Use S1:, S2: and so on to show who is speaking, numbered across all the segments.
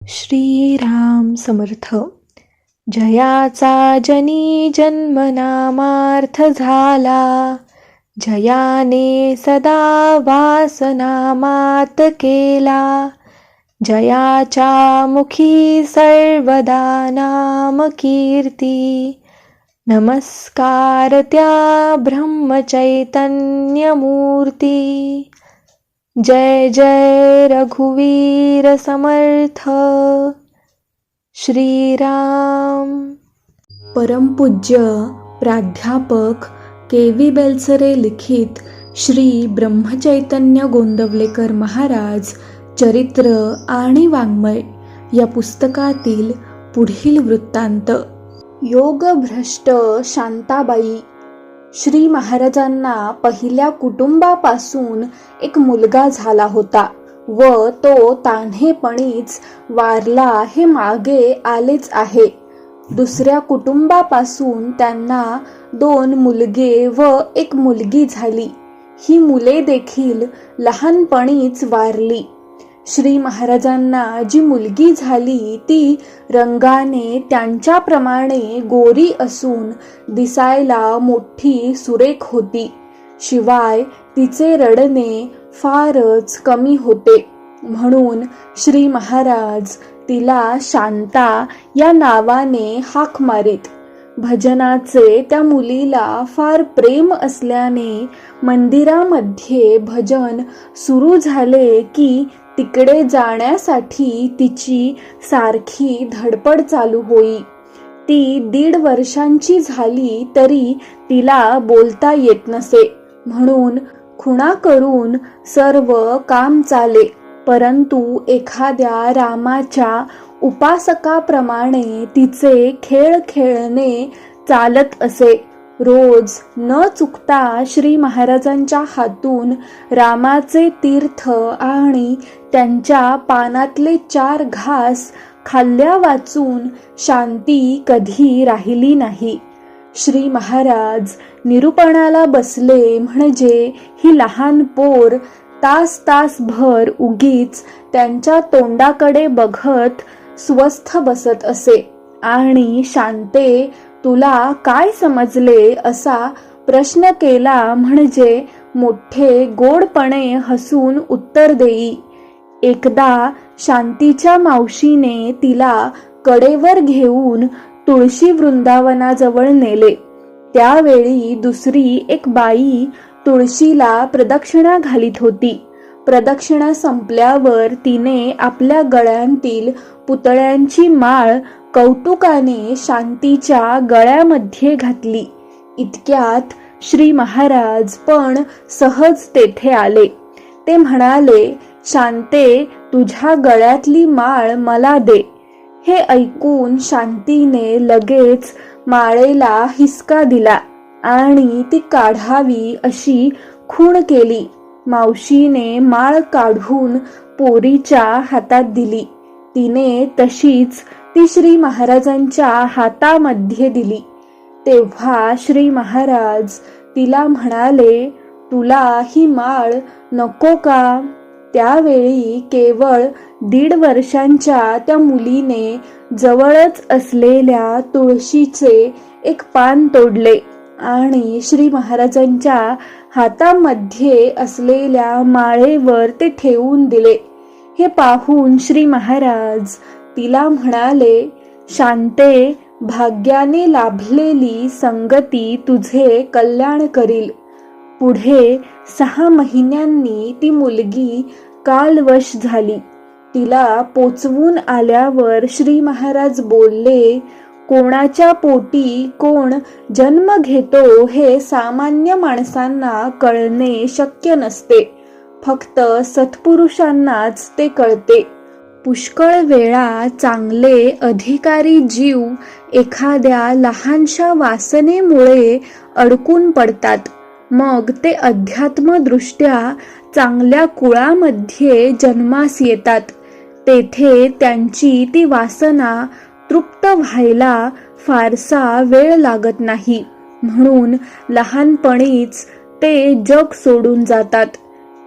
S1: श्रीराम समर्थ. जयाचा जनी जन्मनामार्थ झाला, जयाने सदा वासनामात केला. जयाच्या मुखी सर्वदा नाम कीर्ती, नमस्कार त्या ब्रह्मचैतन्यमूर्ती. जय जय रघुवीर समर्थ. श्रीराम. परमपूज्य प्राध्यापक के.व्ही. बेलसरे लिखित श्री ब्रह्मचैतन्य गोंदवलेकर महाराज चरित्र आणि वाङ्मय या पुस्तकातील पुढील वृत्तांत. योगभ्रष्ट शांताबाई. श्री महाराजांना पहिल्या कुटुंबापासून एक मुलगा झाला होता व तो तान्हेपणीच वारला हे मागे आलेच आहे. दुसऱ्या कुटुंबापासून त्यांना 2 मुलगे व 1 मुलगी झाली. ही मुले देखील लहानपणीच वारली. श्री महाराजांना जी मुलगी झाली ती रंगाने त्यांच्याप्रमाणे गोरी असून दिसायला मोठी सुरेख होती. शिवाय तिचे रडणे फारच कमी होते, म्हणून श्री महाराज तिला शांता या नावाने हाक मारीत. भजनाचे त्या मुलीला फार प्रेम असल्याने मंदिरामध्ये भजन सुरू झाले की तिकडे जाण्यासाठी तिची सारखी धडपड चालू होई. ती 1.5 वर्षांची झाली तरी तिला बोलता येत नसे, म्हणून खुणा करून सर्व काम चाले. परंतु एखाद्या रामाच्या उपासकाप्रमाणे तिचे खेळ खेळणे चालत असे. रोज न चुकता श्री महाराजांच्या हातून रामाचे तीर्थ आणि त्यांच्या पानातले 4 घास खाल्ल्या वाचून शांती कधी राहिली नाही. श्री महाराज निरूपणाला बसले म्हणजे ही लहान पोर तासभर उगीच त्यांच्या तोंडाकडे बघत स्वस्थ बसत असे आणि शांते तुला काय समजले असा प्रश्न केला म्हणजे मोठे गोडपणे हसून उत्तर देई. एकदा शांतीच्या मावशीने तिला कडेवर घेऊन तुळशी वृंदावनाजवळ नेले. त्यावेळी दुसरी एक बाई तुळशीला प्रदक्षिणा घालीत होती. प्रदक्षिणा संपल्यावर तिने आपल्या गळ्यांतील पुतळ्यांची माळ कौतुकाने शांतीच्या गळ्यामध्ये घातली. इतक्यात श्री महाराज पण सहज तेथे आले. ते म्हणाले, शांते, तुझ्या गळ्यातली माळ मला दे. हे ऐकून शांतीने लगेच माळेला हिसका दिला आणि ती काढावी अशी खूण केली. मावशीने माळ काढून पोरीच्या हातात दिली. तिने तशीच ती श्री महाराजांच्या हातामध्ये दिली. तेव्हा श्री महाराज तिला म्हणाले, तुला ही माळ नको का? त्यावेळी केवळ 1.5 वर्षांच्या त्या मुलीने जवळच असलेल्या तुळशीचे एक पान तोडले आणि श्री महाराजांच्या हातामध्ये असलेल्या माळेवर ते ठेवून दिले. हे पाहून श्री महाराज तिला म्हणाले, शांते, भाग्याने लाभलेली संगती तुझे कल्याण करील. पुढे 6 महिन्यांनी ती मुलगी कालवश झाली. तिला पोचवून आल्यावर श्री महाराज बोलले, कोणाच्या पोटी कोण जन्म घेतो हे सामान्य माणसांना कळणे शक्य नसते. फक्त सत्पुरुषांनाच ते कळते. पुष्कळ वेळा चांगले अधिकारी जीव एखाद्या लहानशा वासनेमुळे अडकून पडतात. मग ते अध्यात्मदृष्ट्या चांगल्या कुळामध्ये जन्मास येतात. तेथे त्यांची ती वासना तृप्त व्हायला फारसा वेळ लागत नाही, म्हणून लहानपणीच ते जग सोडून जातात.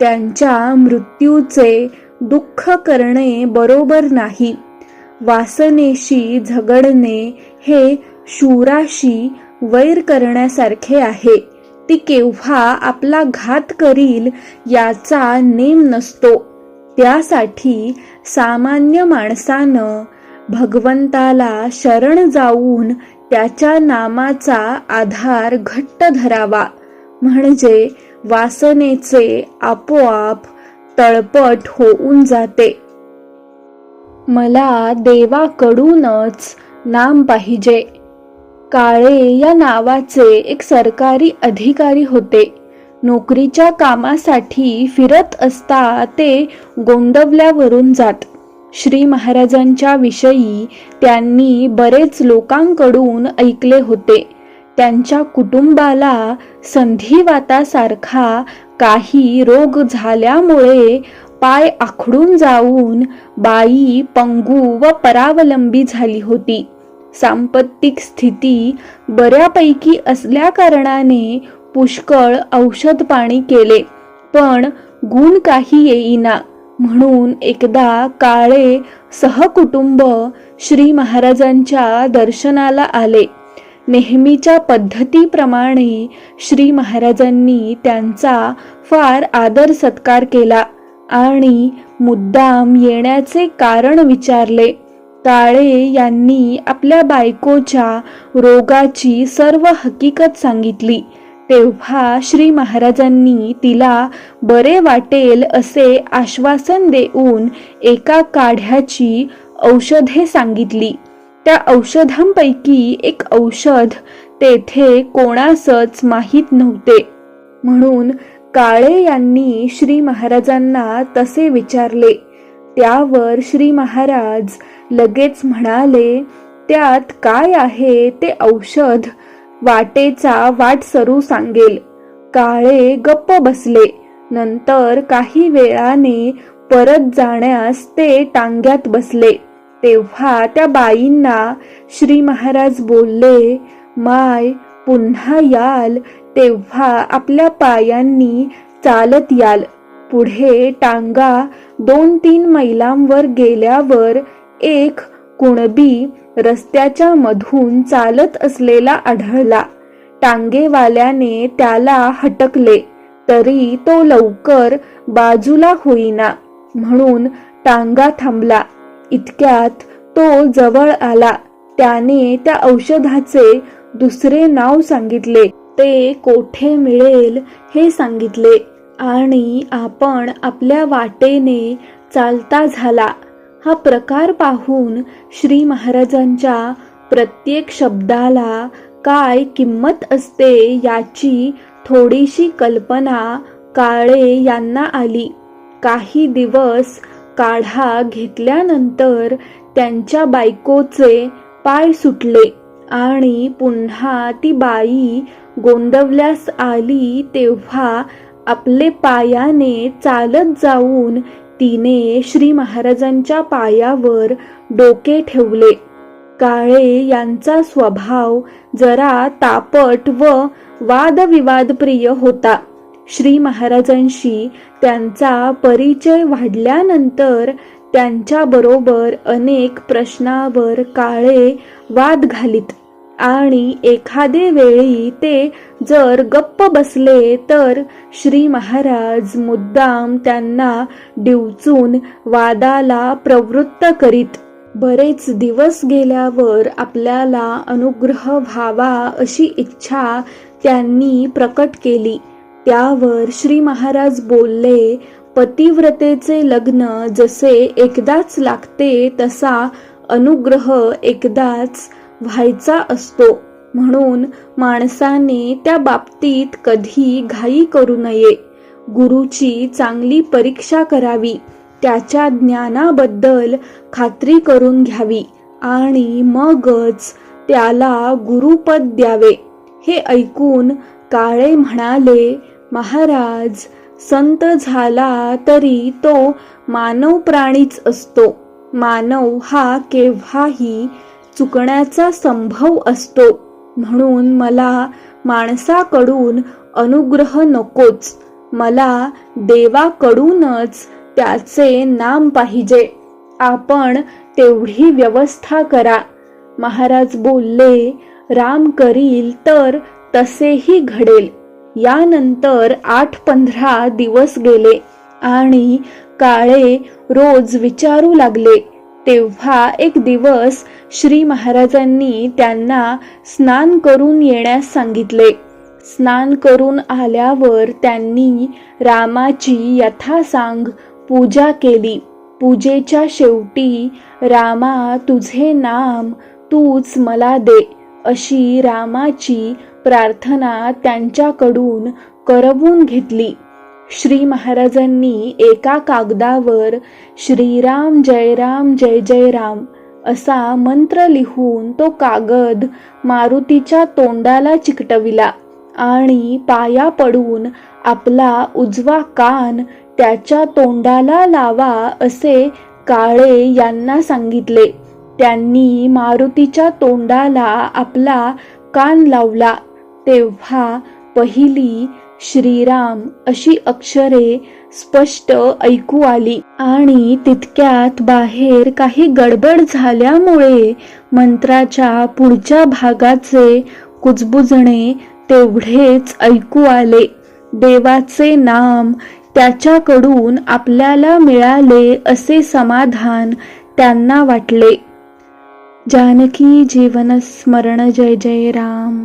S1: त्यांच्या मृत्यूचे दुःख करणे बरोबर नाही. वासनेशी झगडणे हे शूराशी वैर करण्यासारखे आहे. ती केव्हा आपला घात करील याचा नेम नसतो. त्यासाठी सामान्य माणसानं भगवंताला शरण जाऊन त्याच्या नामाचा आधार घट्ट धरावा, म्हणजे वासनेचे आपोआप तळपट होऊन जाते. मला देवाकडूनच नाम पाहिजे. काळे या नावाचे एक सरकारी अधिकारी होते. नोकरीच्या कामासाठी फिरत असता ते गोंदवल्यावरून जात. श्री महाराजांच्या विषयी त्यांनी बरेच लोकांकडून ऐकले होते. त्यांच्या कुटुंबाला संधिवातासारखा काही रोग झाल्यामुळे पाय आखडून जाऊन बाई पंगू व परावलंबी झाली होती. सांपत्तिक स्थिती बऱ्यापैकी असल्याकारणाने पुष्कळ औषध पाणी केले, पण गुण काही येईना. म्हणून एकदा काळे सहकुटुंब श्री महाराजांच्या दर्शनाला आले. नेहमीच्या पद्धतीप्रमाणे श्री महाराजांनी त्यांचा फार आदर सत्कार केला आणि मुद्दाम येण्याचे कारण विचारले. काळे यांनी आपल्या बायकोच्या रोगाची सर्व हकीकत सांगितली. तेव्हा श्री महाराजांनी तिला बरे वाटेल असे आश्वासन देऊन एका काढ्याची औषधे सांगितली. त्या औषधांपैकी एक औषध तेथे कोणासच माहीत नव्हते. म्हणून काळे यांनी श्री महाराजांना तसे विचारले. त्यावर श्री महाराज लगेच म्हणाले, त्यात काय आहे ते औषध वाटेचा वाटसरू सांगेल. काळे गप्प बसले. नंतर काही वेळाने परत जाण्यास ते टांग्यात बसले. तेव्हा त्या बाईंना श्री महाराज बोलले, माय, पुन्हा याल तेव्हा आपल्या पायांनी चालत याल. पुढे टांगा 2-3 मैलांवर गेल्यावर एक कुणबी रस्त्याच्या मधून चालत असलेला आढळला. टांगेवाल्याने त्याला हटकले, तरी तो लवकर बाजूला होईना. म्हणून टांगा थांबला. इतक्यात तो जवळ आला. त्याने त्या औषधाचे दुसरे नाव सांगितले, ते कोठे मिळेल हे सांगितले आणि आपण आपल्या वाटेने चालता झाला. हा प्रकार पाहून श्री महाराजांच्या प्रत्येक शब्दाला काय किंमत असते याची थोडीशी कल्पना काळे यांना आली. काही दिवस काढा घेतल्यानंतर त्यांच्या बायकोचे पाय सुटले आणि पुन्हा ती बाई गोंदवल्यास आली. तेव्हा आपले पायाने चालत जाऊन तिने श्री महाराजांच्या पायावर डोके ठेवले. काळे यांचा स्वभाव जरा तापट व वादविवादप्रिय होता. श्री महाराजांशी त्यांचा परिचय वाढल्यानंतर त्यांच्याबरोबर अनेक प्रश्नावर काळे वाद घालीत आणि एखादे वेळी ते जर गप्प बसले तर श्री महाराज मुद्दाम त्यांना डिवचून वादाला प्रवृत्त करीत. बरेच दिवस गेल्यावर आपल्याला अनुग्रह व्हावा अशी इच्छा त्यांनी प्रकट केली. त्यावर श्री महाराज बोलले, पतिव्रतेचे लग्न जसे एकदाच लागते तसा अनुग्रह एकदाच व्हायचा असतो. म्हणून माणसाने त्या बाबतीत कधी घाई करू नये. गुरुची चांगली परीक्षा करावी, त्याच्या ज्ञानाबद्दल खात्री करून घ्यावी आणि मगच त्याला गुरुपद द्यावे. हे ऐकून काळे म्हणाले, महाराज, संत झाला तरी तो मानव प्राणीच असतो. मानव हा केव्हाही चुकण्याचा संभव असतो. म्हणून मला माणसाकडून अनुग्रह नकोच. मला देवाकडूनच त्याचे नाम पाहिजे. आपण तेवढी व्यवस्था करा. महाराज बोलले, राम करील तर तसेही घडेल. यानंतर 8-15 दिवस गेले आणि काळे रोज विचारू लागले. तेव्हा एक दिवस श्री महाराजांनी त्यांना स्नान करून येण्यास सांगितले. स्नान करून आल्यावर त्यांनी रामाची यथासांग पूजा केली. पूजेच्या शेवटी, रामा तुझे नाम तूच मला दे, अशी रामाची प्रार्थना त्यांच्याकडून करवून घेतली. श्री महाराजांनी एका कागदावर श्रीराम जय राम जय जय राम असा मंत्र लिहून तो कागद मारुतीच्या तोंडाला चिकटविला आणि पाया पडून आपला उजवा कान त्याच्या तोंडाला लावा असे काळे यांना सांगितले. त्यांनी मारुतीच्या तोंडाला आपला कान लावला. तेव्हा पहिली श्रीराम अशी अक्षरे स्पष्ट ऐकू आली आणि तितक्यात बाहेर काही गडबड झाल्यामुळे मंत्राच्या पुढच्या भागाचे कुजबुजणे तेवढेच ऐकू आले. देवाचे नाम त्याच्याकडून आपल्याला मिळाले असे समाधान त्यांना वाटले. जानकी जीवन स्मरण जय जय राम.